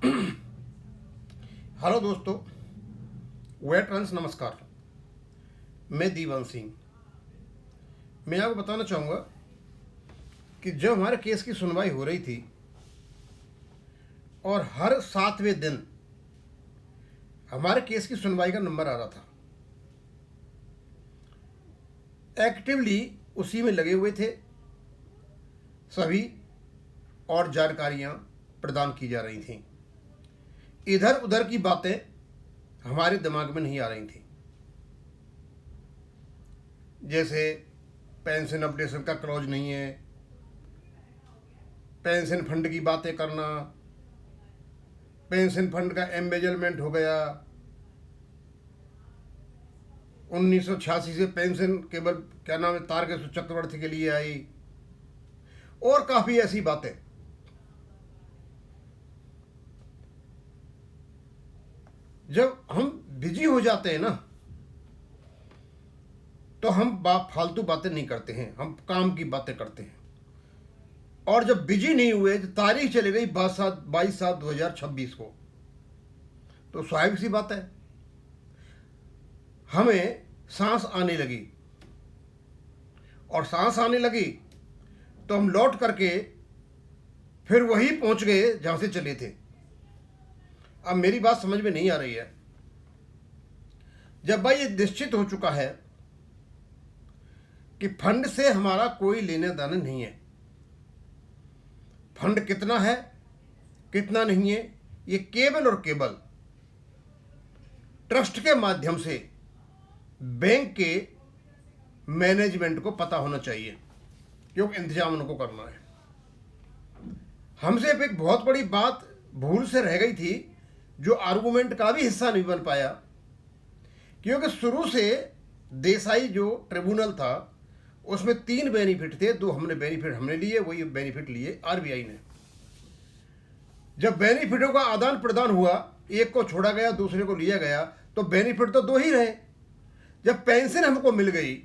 Hello दोस्तों, veterans नमस्कार। मैं दीवान सिंह। मैं आपको बताना चाहूँगा कि जब हमारे केस की सुनवाई हो रही थी और हर 7वें दिन हमारे केस की सुनवाई का नंबर आ रहा था, एक्टिवली उसी में लगे हुए थे सभी और जानकारियाँ प्रदान की जा रही थीं। इधर उधर की बातें हमारे दिमाग में नहीं आ रही थी, जैसे पेंशन अपडेशन का क्लॉज नहीं है, पेंशन फंड की बातें करना, पेंशन फंड का एम्बेजलमेंट हो गया, 1986 से पेंशन केवल क्या नाम है तारकेश्वर चक्रवर्ती के लिए आई, और काफ़ी ऐसी बातें। जब हम बिजी हो जाते हैं ना, तो हम फालतू बातें नहीं करते हैं, हम काम की बातें करते हैं। और जब बिजी नहीं हुए तो तारीख चली गई 22/7/2026 को, तो स्वाभाविक सी बात है हमें सांस आने लगी, और सांस आने लगी तो हम लौट करके फिर वही पहुंच गए जहां से चले थे। अब मेरी बात समझ में नहीं आ रही है। जब भाई ये निश्चित हो चुका है कि फंड से हमारा कोई लेने देना नहीं है, फंड कितना है कितना नहीं है ये केवल और केवल ट्रस्ट के माध्यम से बैंक के मैनेजमेंट को पता होना चाहिए, क्योंकि इंतजाम उनको करना है। हमसे एक बहुत बड़ी बात भूल से रह गई थी, जो आर्गूमेंट का भी हिस्सा नहीं बन पाया, क्योंकि शुरू से देसाई जो ट्रिब्यूनल था उसमें 3 बेनिफिट थे, 2 बेनिफिट हमने लिए, वही बेनिफिट लिए आरबीआई ने। जब बेनिफिटों का आदान प्रदान हुआ, एक को छोड़ा गया दूसरे को लिया गया, तो बेनिफिट तो 2 ही रहे। जब पेंशन हमको मिल गई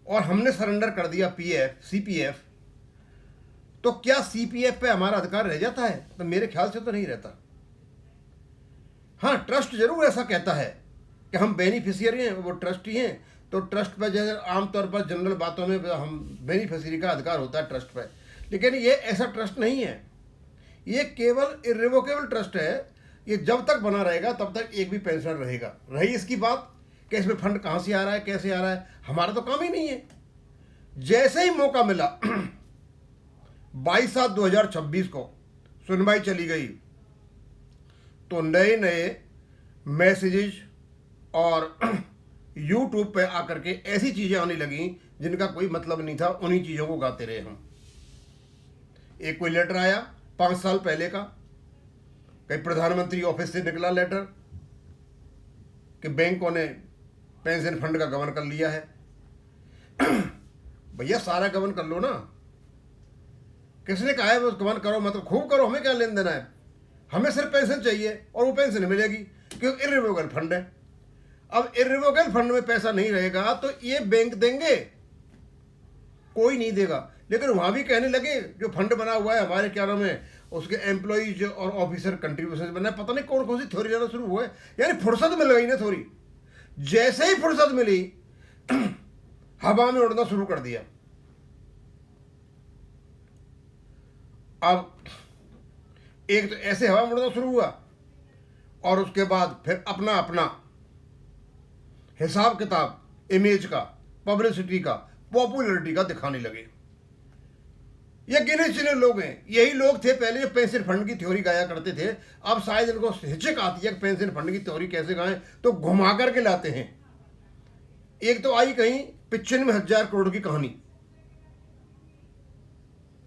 और हमने सरेंडर कर दिया पीएफ सीपीएफ, तो क्या सीपीएफ पे हमारा अधिकार रह जाता है? तो मेरे ख्याल से तो नहीं रहता। हाँ, ट्रस्ट जरूर ऐसा कहता है कि हम बेनिफिशियरी हैं, वो ट्रस्टी हैं, तो ट्रस्ट पर जैसे आमतौर पर जनरल बातों में हम बेनिफिशियरी का अधिकार होता है ट्रस्ट पर, लेकिन ये ऐसा ट्रस्ट नहीं है। ये केवल इर्रिवोकेबल ट्रस्ट है। ये जब तक बना रहेगा तब तक एक भी पेंशनर रहेगा। रही इसकी बात कि इसमें फंड कहाँ से आ रहा है कैसे आ रहा है, हमारा तो काम ही नहीं है। जैसे ही मौका मिला 22/7/2026 को सुनवाई चली गई, तो नए नए मैसेजेस और यूट्यूब पे आकर के ऐसी चीज़ें आने लगी जिनका कोई मतलब नहीं था, उन्हीं चीज़ों को गाते रहे हम। एक कोई लेटर आया 5 साल पहले का, कहीं प्रधानमंत्री ऑफिस से निकला लेटर कि बैंकों ने पेंशन फंड का गबन कर लिया है। भैया सारा गबन कर लो ना, किसने कहा है वो गबन करो, मतलब खूब करो, हमें क्या लेन देना है? हमें सिर्फ पेंशन चाहिए और वो पेंशन मिलेगी, क्योंकि इर्रिवोकेबल फंड है। अब इर्रिवोकेबल फंड में पैसा नहीं रहेगा तो ये बैंक देंगे, कोई नहीं देगा। लेकिन वहां भी कहने लगे जो फंड बना हुआ है हमारे क्या नाम है उसके एम्प्लॉइज और ऑफिसर कंट्रीब्यूशन बना है, पता नहीं कौन कौन सी थ्योरी जाना शुरू हुआ है। यानी फुर्सत मिल गई ना थोड़ी, जैसे ही फुर्सत मिली हवा में उड़ना शुरू कर दिया। अब एक तो ऐसे हवा में उड़ना शुरू हुआ, और उसके बाद फिर अपना अपना हिसाब किताब इमेज का, पब्लिसिटी का, पॉपुलरिटी का दिखाने लगे। ये गिने चुने लोग हैं, यही लोग थे पहले जो पेंशन फंड की थ्योरी गाया करते थे। अब शायद इनको हिचक आती है कि पेंशन फंड की थ्योरी कैसे गाएं, तो घुमा करके लाते हैं। एक तो आई कहीं 95,000 करोड़ की कहानी,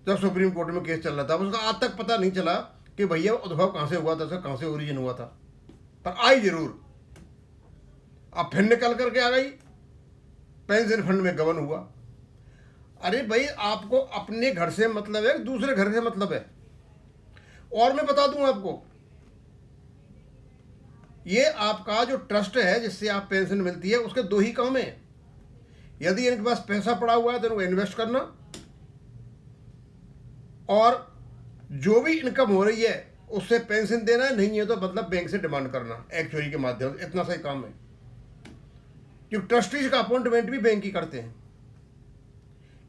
जब सुप्रीम कोर्ट में केस चल रहा था, उसका आज तक पता नहीं चला कि भैया उद्भव कहां से हुआ था, उसका कहां से ओरिजिन हुआ था, पर आई जरूर। अब फिर निकल करके आ गई पेंशन फंड में गबन हुआ। अरे भाई, आपको अपने घर से मतलब है, दूसरे घर से मतलब है? और मैं बता दूं आपको, ये आपका जो ट्रस्ट है जिससे आप पेंशन मिलती है, उसके 2 ही काम है। यदि इनके पास पैसा पड़ा हुआ है तो इनको इन्वेस्ट करना, और जो भी इनकम हो रही है उससे पेंशन देना है, नहीं है तो मतलब बैंक से डिमांड करना एक्चुअली के माध्यम से, इतना सही काम है। क्योंकि ट्रस्टीज का अपॉइंटमेंट भी बैंक ही करते हैं।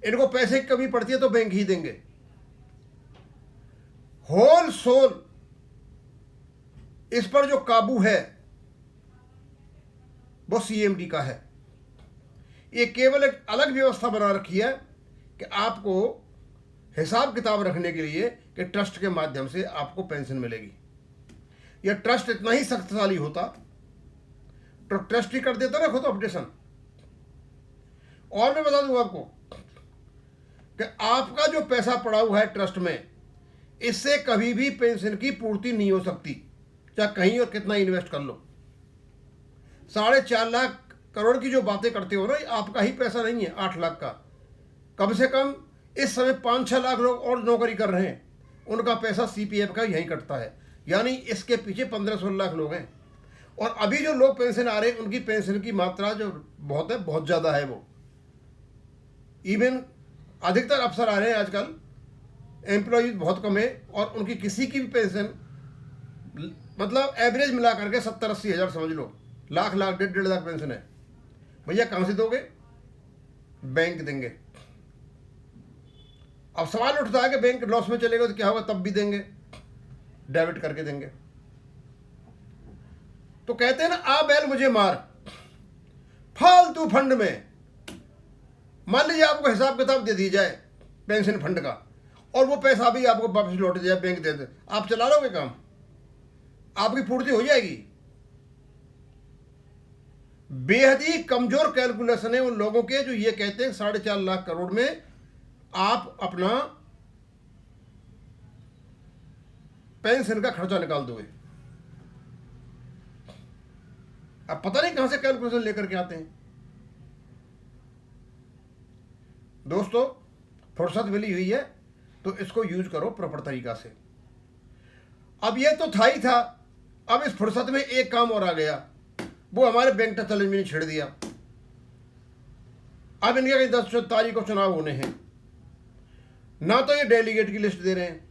इनको पैसे की कमी पड़ती है तो बैंक ही देंगे। होल सोल इस पर जो काबू है वो सीएमडी का है। ये केवल एक अलग व्यवस्था बना रखी है कि आपको हिसाब किताब रखने के लिए कि ट्रस्ट के माध्यम से आपको पेंशन मिलेगी। यह ट्रस्ट इतना ही शक्तिशाली होता तो ट्रस्ट ही कर देता ना खुद ऑपरेशन। और मैं बता दूं आपको कि आपका जो पैसा पड़ा हुआ है ट्रस्ट में, इससे कभी भी पेंशन की पूर्ति नहीं हो सकती, चाहे कहीं और कितना इन्वेस्ट कर लो। 4.5 लाख करोड़ की जो बातें करते हो ना, ये आपका ही पैसा नहीं है। 8 लाख का, कम से कम इस समय 5-6 लाख लोग और नौकरी कर रहे हैं, उनका पैसा सीपीएफ का यहीं कटता है। यानी इसके पीछे 15-16 लाख लोग हैं। और अभी जो लोग पेंशन आ रहे हैं उनकी पेंशन की मात्रा जो बहुत है, बहुत ज़्यादा है। वो इवन अधिकतर अफसर आ रहे हैं आजकल, एम्प्लॉयज बहुत कम है, और उनकी किसी की भी पेंशन मतलब एवरेज मिला करके 70-80 हज़ार समझ लो, लाख 1.5 लाख पेंशन है। भैया कहाँ से दोगे? बैंक देंगे। अब सवाल उठता है कि बैंक लॉस में चलेगा तो क्या होगा? तब भी देंगे, डेबिट करके देंगे। तो कहते हैं ना, आ बैल मुझे मार। फालतू फंड में मान लीजिए आपको हिसाब किताब दे दी जाए पेंशन फंड का, और वो पैसा भी आपको वापस लौट दिया, बैंक दे दे, आप चला लोगे काम? आपकी पूर्ति हो जाएगी? बेहद ही कमजोर कैलकुलेशन है उन लोगों के जो ये कहते हैं 4.5 लाख करोड़ में आप अपना पेंशन का खर्चा निकाल दोगे। अब पता नहीं कहां से कैलकुलेशन लेकर के आते हैं। दोस्तों, फुर्सत मिली हुई है तो इसको यूज करो प्रॉपर तरीका से। अब ये तो था ही था, अब इस फुर्सत में एक काम और आ गया, वो हमारे बैंक का चैलेंज में छेड़ दिया। अब इनके कहीं 10 तारीख को चुनाव होने हैं, ना तो ये डेलीगेट की लिस्ट दे रहे हैं,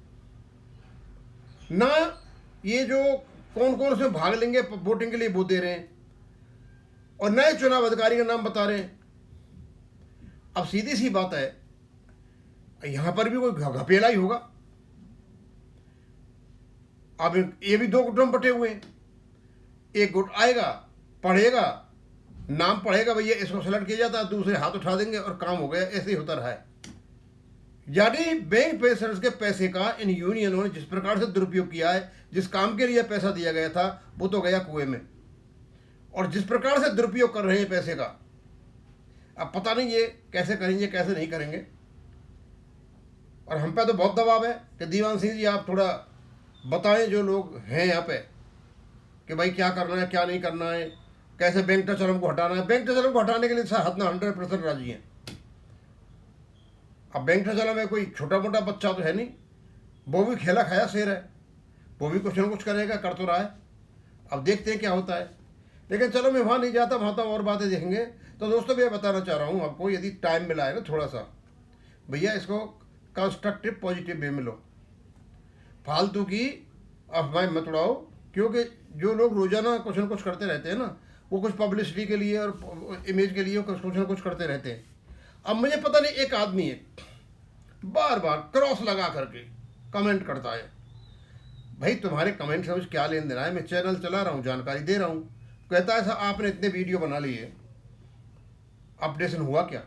ना ये जो कौन कौन उसमें भाग लेंगे वोटिंग के लिए वो दे रहे हैं, और नए चुनाव अधिकारी का नाम बता रहे हैं। अब सीधी सी बात है, यहां पर भी कोई घपेला ही होगा। अब ये भी 2 गुटों में बटे हुए हैं। एक गुट आएगा, पढ़ेगा, नाम पढ़ेगा, भैया इसको सेलेक्ट किया जाता है, दूसरे हाथ उठा देंगे और काम हो गया। ऐसे ही होता रहा है। यानी बैंक पेंशनर्स के पैसे का इन यूनियनों ने जिस प्रकार से दुरुपयोग किया है, जिस काम के लिए पैसा दिया गया था वो तो गया कुएं में, और जिस प्रकार से दुरुपयोग कर रहे हैं पैसे का, अब पता नहीं ये कैसे करेंगे कैसे नहीं करेंगे। और हम पे तो बहुत दबाव है कि दीवान सिंह जी आप थोड़ा बताएं, जो लोग हैं यहाँ पे, कि भाई क्या करना है क्या नहीं करना है, कैसे बैंक टचलम को हटाना है। बैंक टचलम को हटाने के लिए सर हतना 100% राजी हैं। अब बैंक टचलम में कोई छोटा मोटा बच्चा तो है नहीं, वो भी खेला खाया शेर है, वो भी कुछ ना कुछ करेगा, कर तो रहा है। अब देखते हैं क्या होता है। लेकिन चलो मैं वहाँ नहीं जाता, वहाँ तो और बातें देखेंगे। तो दोस्तों मैं बताना चाह रहा हूँ आपको, यदि टाइम मिला है ना थोड़ा सा, भैया इसको कंस्ट्रक्टिव पॉजिटिव वे में लो, फालतू की अफवाहें मत उड़ाओ। क्योंकि जो लोग रोजाना कुछ ना कुछ करते रहते हैं ना, वो कुछ पब्लिसिटी के लिए और इमेज के लिए कुछ ना कुछ करते रहते हैं। अब मुझे पता नहीं, एक आदमी है बार बार क्रॉस लगा करके कमेंट करता है। भाई तुम्हारे कमेंट से मुझे क्या लेन देना है? मैं चैनल चला रहा हूँ, जानकारी दे रहा हूँ। कहता है साहब आपने इतने वीडियो बना लिए, अपडेशन हुआ क्या?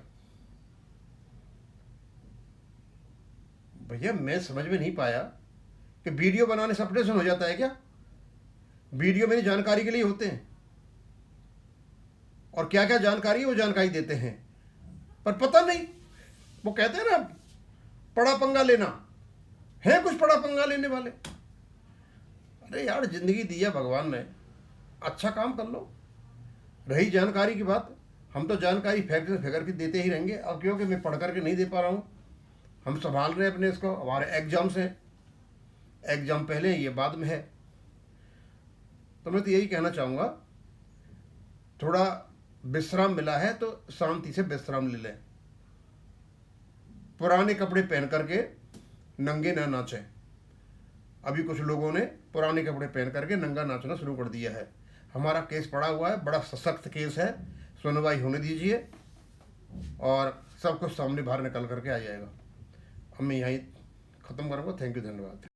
भैया मैं समझ में नहीं पाया कि वीडियो बनाने से अपडेशन हो जाता है क्या? वीडियो मेरी जानकारी के लिए होते हैं, और क्या क्या जानकारी वो जानकारी देते हैं, पर पता नहीं। वो कहते हैं ना बड़ा पंगा लेना है, कुछ बड़ा पंगा लेने वाले। अरे यार जिंदगी दी है भगवान ने, अच्छा काम कर लो। रही जानकारी की बात, हम तो जानकारी फिगर की देते ही रहेंगे। अब क्योंकि मैं पढ़ करके नहीं दे पा रहा हूँ, हम संभाल रहे हैं अपने इसको, हमारे एग्जाम्स हैं, एग्जाम पहले ये बाद में है। तो मैं तो यही कहना चाहूँगा, थोड़ा विश्राम मिला है तो शांति से विश्राम ले लें। पुराने कपड़े पहन करके नंगे ना नाचें। अभी कुछ लोगों ने पुराने कपड़े पहन करके नंगा नाचना शुरू कर दिया है। हमारा केस पड़ा हुआ है, बड़ा सशक्त केस है, सुनवाई होने दीजिए और सब कुछ सामने बाहर निकल करके आ जाएगा। अब मैं यहीं ख़त्म करूँगा। थैंक यू, धन्यवाद।